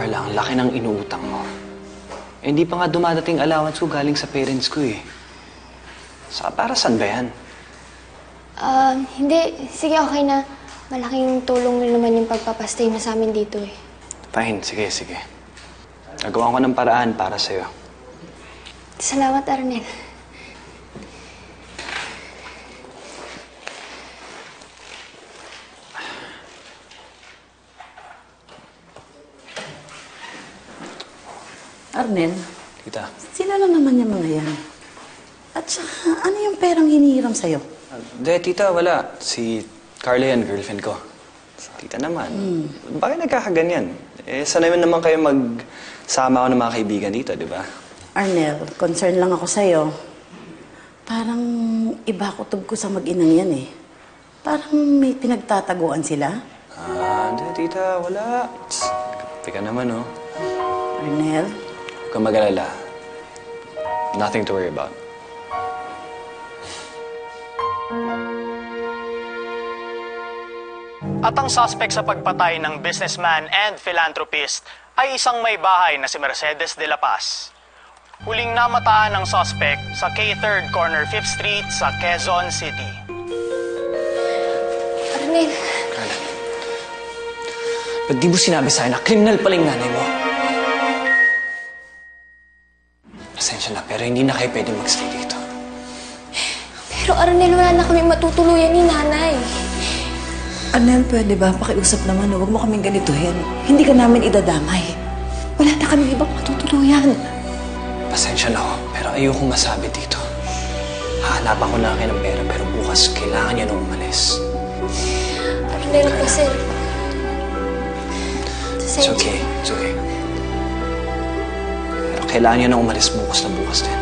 Carla, ang laki ng inuutang mo. Eh, hindi pa nga dumadating allowance ko galing sa parents ko eh. Saka para saan ba yan? Hindi. Sige, okay na. Malaking tulong na naman yung pagpapastay mo sa amin dito eh. Fine, sige, sige. Nagawa ko ng paraan para sa'yo. Salamat, Arnel. Arnel, Tita. sino na naman yung mga yan? At saka, ano yung perang hinihiram sa'yo? Hindi, tita, wala. Si Carla yan, girlfriend ko. Tita naman. Bakit nagkakaganyan? Eh, sanay naman kayo magsama ako ng mga kaibigan dito, di ba? Arnel, concern lang ako sa'yo. Parang iba kutob ko sa mag-inang yan eh. Parang may pinagtataguan sila. Hindi, tita, wala. Kapi ka naman, oh. Arnel? Huwag kang mag-alala. Nothing to worry about. At ang suspect sa pagpatay ng businessman and philanthropist ay isang may bahay na si Mercedes de la Paz. Huling namataan ng suspect sa K3rd Corner 5th Street sa Quezon City. Arnel. Carla, ba't di mo sinabi sa'kin na kriminal pala yung nanay mo? Pasensya na, pero hindi na kayo pwede magstay dito. Pero Arnel, wala na kami matutuluyan ni nanay. Arnel, pwede ba? Pakiusap naman, huwag mo kaming ganituhin. Hindi ka namin idadamay. Wala na kami ibang matutuluyan. Pasensya na ako, pero ayokong masabi dito. Hahanapan ko na kayo ng pera, pero bukas kailangan niya nung umalis. Arnel, kasi... It's okay, it's okay. Pero kailangan niya nung umalis bukas na bukas din.